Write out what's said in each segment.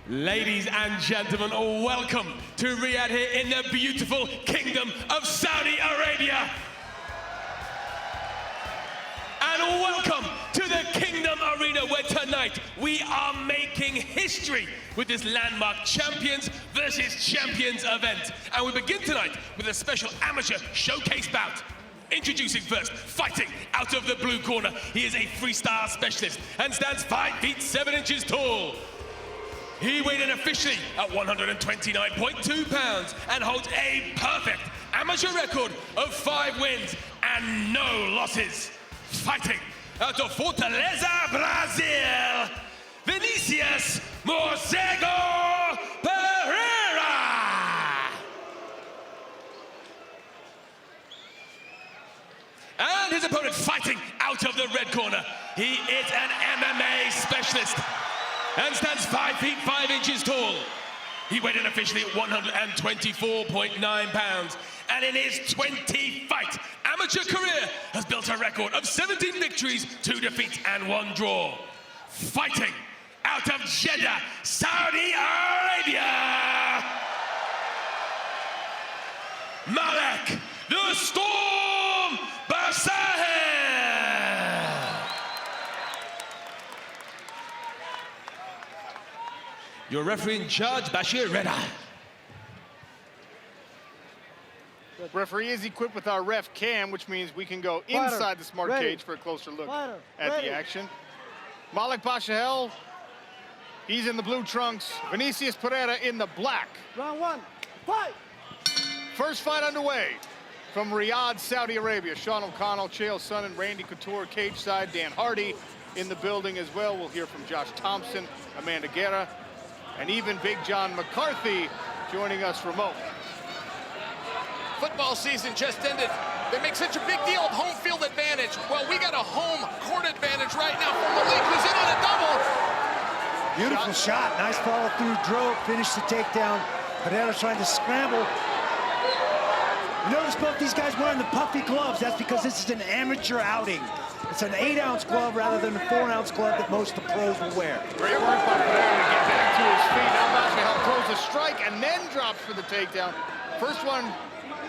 Ladies and gentlemen, welcome to Riyadh here in the beautiful kingdom of Saudi Arabia. And welcome to the Kingdom Arena, where tonight we are making history with this landmark Champions versus Champions event. And we begin tonight with a special amateur showcase bout. Introducing first, fighting out of the blue corner. He is a freestyle specialist and stands 5 feet 7 inches tall. He weighed in officially at 129.2 pounds and holds a perfect amateur record of 5 wins and no losses. Fighting out of Fortaleza, Brazil, Vinicius Pereira. And his opponent fighting out of the red corner. He is an MMA specialist and stands 5 feet 5 inches tall. He weighed in officially at 124.9 pounds. And in his 20-fight amateur career has built a record of 17 victories, 2 defeats, and 1 draw. Fighting out of Jeddah, Saudi Arabia, Malik the Storm Basahel. Your referee in charge, Bashir Reda. Referee is equipped with our ref cam, which means we can go inside the smart cage for a closer look at the action. Malik Basahel, he's in the blue trunks. Vinicius Pereira in the black. Round 1, fight! First fight underway from Riyadh, Saudi Arabia. Sean O'Connell, Chael Sonnen, Randy Couture, cage side. Dan Hardy in the building as well. We'll hear from Josh Thompson, Amanda Guerra, and even Big John McCarthy joining us remote. Football season just ended. They make such a big deal of home field advantage. Well, we got a home court advantage right now for Malik, who's in on a double. Beautiful shot. Nice follow through, drove, finished the takedown. Pereira trying to scramble. You notice both these guys wearing the puffy gloves. That's because this is an amateur outing. It's an 8-ounce glove rather than a 4-ounce glove that most of the pros will wear. Great work by Pereira to get back to his feet. Now Basahel throws a strike and then drops for the takedown. First one,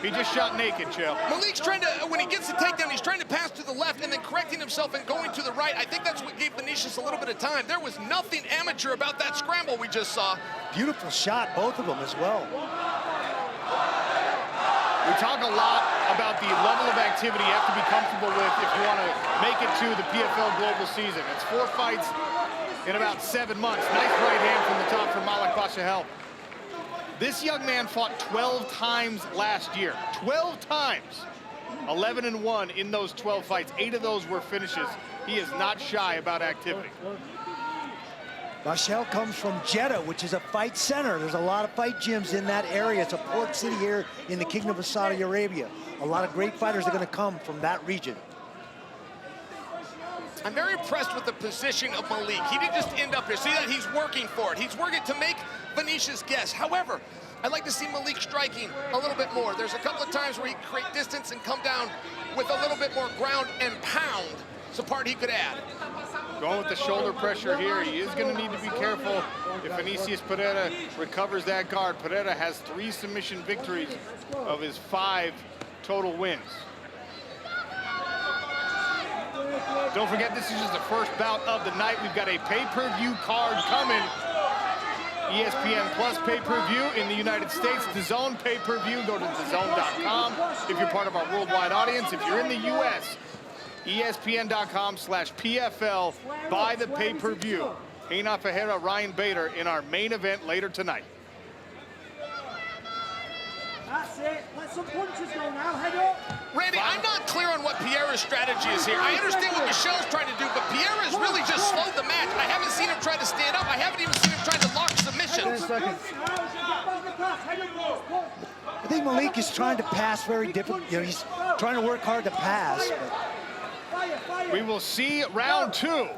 he just shot naked, Chael. Malik's trying to, when he gets the takedown, he's trying to pass to the left and then correcting himself and going to the right. I think that's what gave Vinicius a little bit of time. There was nothing amateur about that scramble we just saw. Beautiful shot, both of them as well. We talk a lot about the level of activity you have to be comfortable with if you want to make it to the PFL Global season. It's 4 fights in about 7 months. Nice right hand from the top from Malik Basahel. This young man fought 12 times last year. 12 times. 11-1 in those 12 fights. 8 of those were finishes. He is not shy about activity. Basahel comes from Jeddah, which is a fight center. There's a lot of fight gyms in that area. It's a port city here in the Kingdom of Saudi Arabia. A lot of great fighters are going to come from that region. I'm very impressed with the position of Malik. He didn't just end up here. See that? He's working for it. He's working to make Vinicius guess. However, I'd like to see Malik striking a little bit more. There's a couple of times where he can create distance and come down with a little bit more ground and pound. It's a part he could add. Going with the shoulder pressure here. He is going to need to be careful if Vinicius Pereira recovers that guard. Pereira has 3 submission victories of his 5 total wins. Don't forget, this is just the first bout of the night. We've got a pay-per-view card coming. ESPN Plus pay-per-view in the United States. DAZN pay-per-view. Go to DAZN.com if you're part of our worldwide audience. If you're in the U.S., ESPN.com/PFL. Buy the pay-per-view. Reina Ferreira, Ryan Bader in our main event later tonight. That's it. Let some punches go now. Head up. Randy, I'm not clear on what Pereira's strategy is here. I understand what Michelle's trying to do, but Pereira's really just slowed the match. I haven't seen him try to stand up. I haven't even seen him try to lock submissions. I think Malik is trying to pass very different. You know, he's trying to work hard to pass. We will see round 2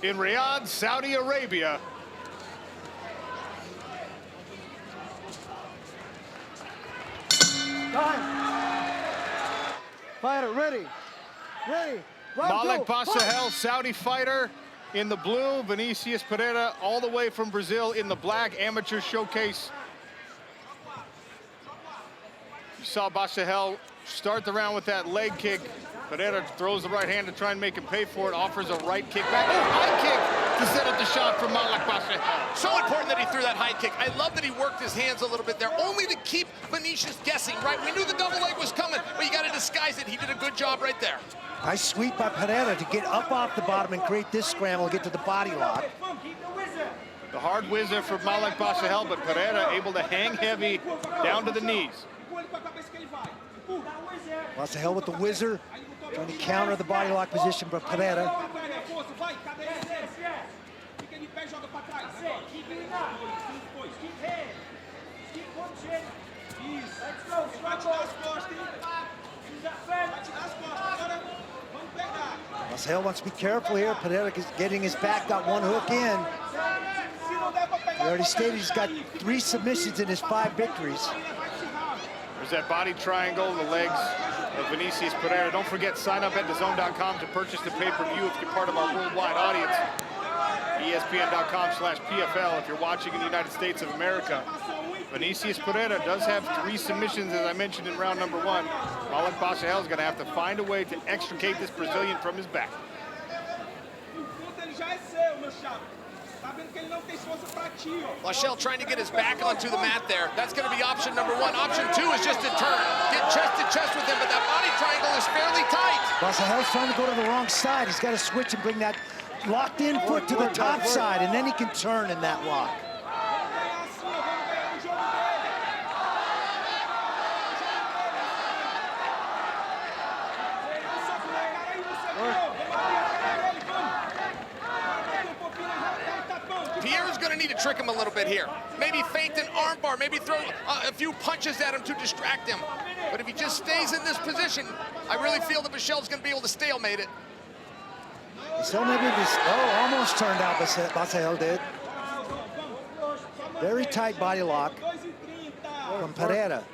in Riyadh, Saudi Arabia. Time. Fighter ready. Ready. Malik Basahel, Saudi fighter, in the blue, Vinicius Pereira all the way from Brazil in the black, amateur showcase. You saw Basahel start the round with that leg kick. Pereira throws the right hand to try and make him pay for it, offers a right kick back. Oh, high kick to set up the shot for Malik Basahel. So important that he threw that high kick. I love that he worked his hands a little bit there, only to keep Vinicius guessing, right? We knew the double leg was coming, but you got to disguise it. He did a good job right there. Nice sweep by Pereira to get up off the bottom and create this scramble, get to the body lock. The hard whizzer for Malik Basahel, but Pereira able to hang heavy down to the knees. Basahel with the whizzer, trying to counter the body lock position for Pereira. Basahel wants to be careful here. Pereira is getting his back, got one hook in. He already stated he's got 3 submissions in his 5 victories. There's that body triangle, the legs of Vinicius Pereira. Don't forget, sign up at DAZN.com to purchase the pay-per-view if you're part of our worldwide audience. ESPN.com/PFL if you're watching in the United States of America. Vinicius Pereira does have 3 submissions, as I mentioned in round number 1. Malik Basahel is going to have to find a way to extricate this Brazilian from his back. Basahel trying to get his back onto the mat there. That's going to be option number 1. Option 2 is just to turn, get chest to chest with him, but that body triangle is fairly tight. Basahel's trying to go to the wrong side. He's got to switch and bring that locked in foot to the top side, and then he can turn in that lock. Pierre's going to need to trick him a little bit here. Maybe feint an armbar, maybe throw a few punches at him to distract him. But if he just stays in this position, I really feel that Basahel's going to be able to stalemate it. So maybe this, almost turned out, Basahel did. Very tight body lock from Pereira.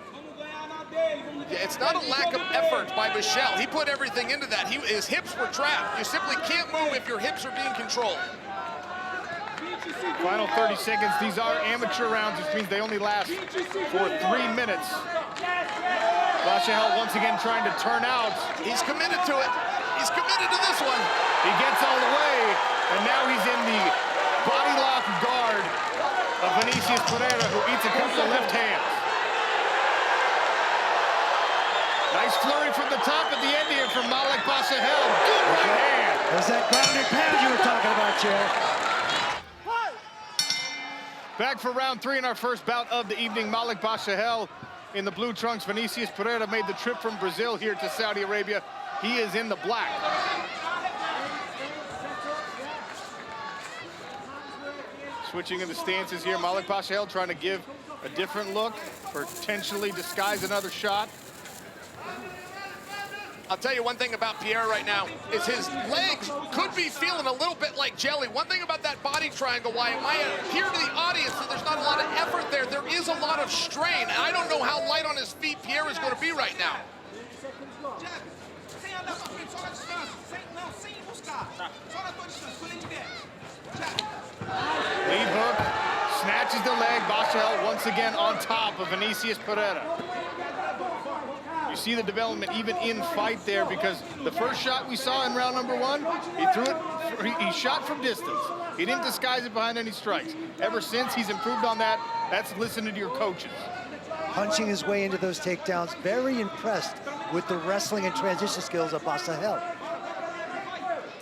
Yeah, it's not a lack of effort by Basahel. He put everything into that. His hips were trapped. You simply can't move if your hips are being controlled. Final 30 seconds. These are amateur rounds, which means they only last for 3 minutes. Basahel once again trying to turn out. He's committed to it. He's committed to this one. He gets all the way, and now he's in the body lock guard of Vinicius Pereira, who eats a couple of left hands. Nice flurry from the top at the end here from Malik Basahel. Good right hand. There's that ground and pound you were talking about, Chair. Back for round 3 in our first bout of the evening. Malik Basahel in the blue trunks. Vinicius Pereira made the trip from Brazil here to Saudi Arabia. He is in the black. Switching in the stances here. Malik Basahel trying to give a different look, potentially disguise another shot. I'll tell you one thing about Pierre right now is his legs could be feeling a little bit like jelly. One thing about that body triangle, why it might appear to the audience that there's not a lot of effort there, there is a lot of strain. And I don't know how light on his feet Pierre is going to be right now. Lead hook, snatches the leg. Basahel once again on top of Vinicius Pereira. You see the development even in fight there, because the first shot we saw in round number 1, he threw it, he shot from distance. He didn't disguise it behind any strikes. Ever since, he's improved on that. That's listening to your coaches. Punching his way into those takedowns. Very impressed with the wrestling and transition skills of Basahel.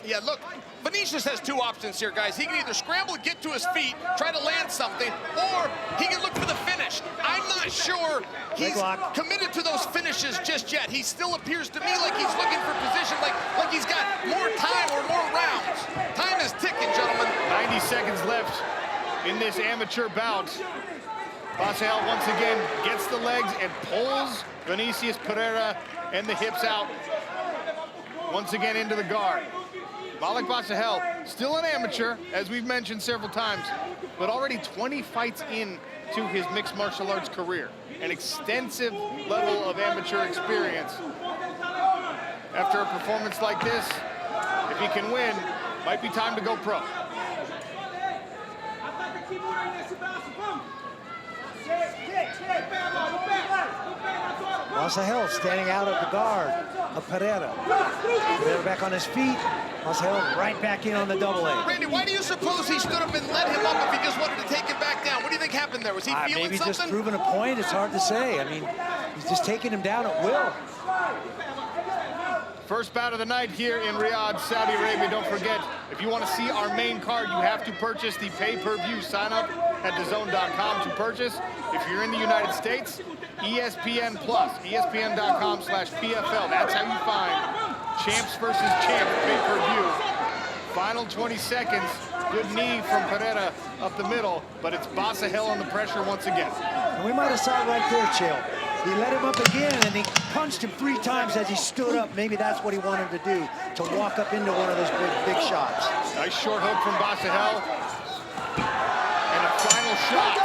Yeah, look, Vinicius has 2 options here, guys. He can either scramble, get to his feet, try to land something, or he can look for the finish. I'm not sure he's committed to those finishes just yet. He still appears to me like he's looking for position, like he's got more time or more rounds. Time is ticking, gentlemen. 90 seconds left in this amateur bout. Basahel once again gets the legs and pulls Vinicius Pereira and the hips out. Once again into the guard. Malik Basahel, still an amateur, as we've mentioned several times, but already 20 fights into his mixed martial arts career. An extensive level of amateur experience. After a performance like this, if he can win, Might be time to go pro. Basahel standing out of the guard of Pereira. Pereira back on his feet. Basahel right back in on the double A. Randy, why do you suppose he stood up and let him up if he just wanted to take him back down? What do you think happened there? Was he feeling maybe something? just proving a point. It's hard to say. I mean, he's just taking him down at will. First bout of the night here in Riyadh, Saudi Arabia. Don't forget, if you want to see our main card, you have to purchase the pay-per-view. Sign up at DAZN.com to purchase. If you're in the United States, ESPN Plus, ESPN.com/PFL. That's how you find Champs versus Champs pay-per-view. Final 20 seconds. Good knee from Pereira up the middle, but it's Basahel on the pressure once again. And we might have saw it right there, Chael. He let him up again, and he punched him 3 times as he stood up. Maybe that's what he wanted to do, to walk up into one of those big shots. Nice short hook from Basahel. And a final shot.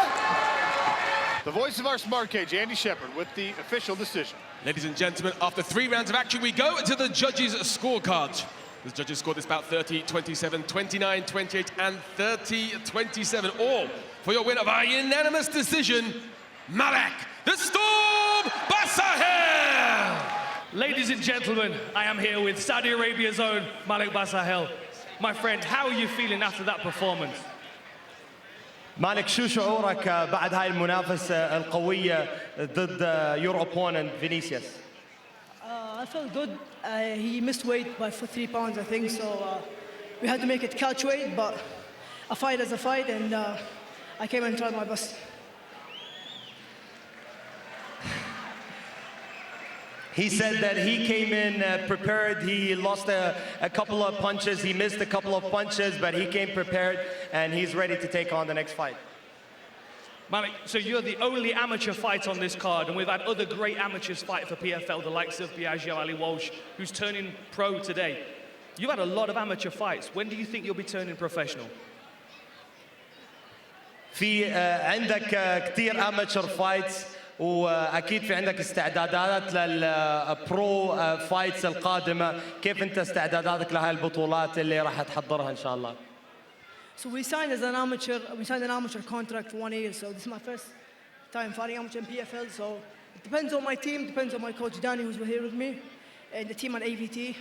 The voice of our smart cage, Andy Shepard, with the official decision. Ladies and gentlemen, after 3 rounds of action, we go to the judges' scorecards. The judges scored this bout 30-27, 29-28, and 30-27, all for your winner by unanimous decision, Malik the Storm Basahel! Ladies and gentlemen, I am here with Saudi Arabia's own Malik Basahel. My friend, how are you feeling after that performance? مالك شو شعورك بعد هاي المنافسة القوية ضد your opponent Vinicius? I felt good. He missed weight by 3 pounds, I think, so we had to make it catchweight, but a fight is a fight, and I came and tried my best. He said that he came in prepared. He lost a couple of punches. He missed a couple of punches, but he came prepared, and he's ready to take on the next fight. Malik, so you're the only amateur fight on this card, and we've had other great amateurs fight for PFL, the likes of Biagio Ali Walsh, who's turning pro today. You've had a lot of amateur fights. When do you think you'll be turning professional? في عندك كتير amateur fights. واكيد في عندك استعدادات للبرو فايتس القادمه، كيف انت استعداداتك لهاي البطولات اللي راح تحضرها ان شاء الله؟ So we signed an amateur contract for 1 year, so this is my first time fighting amateur in PFL, so it depends on my team, depends on my coach Danny, who's here with me, and the team at AVT.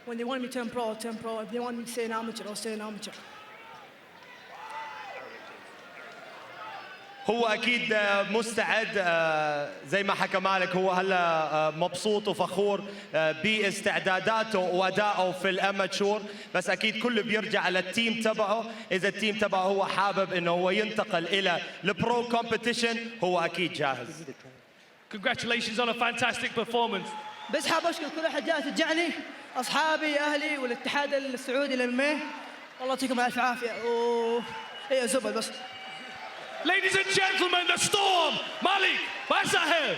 When they want me to turn pro, I'll turn pro. If they want me to stay an amateur, I'll stay an amateur. هو اكيد مستعد زي ما حكى مالك. هو هلا مبسوط وفخور باستعداداته وادائه في الاماتشور، بس اكيد كله بيرجع على التيم تبعه. اذا التيم تبعه هو حابب انه هو ينتقل الى البرو كومبيتيشن، هو اكيد جاهز. Congratulations on a fantastic performance. بس حاب اشكر كل احد جاء تشجعني، اصحابي، اهلي، والاتحاد السعودي للمي. والله يعطيكم الف عافيه. هي زبد بس. Ladies and gentlemen, the Storm, Malik Basahel.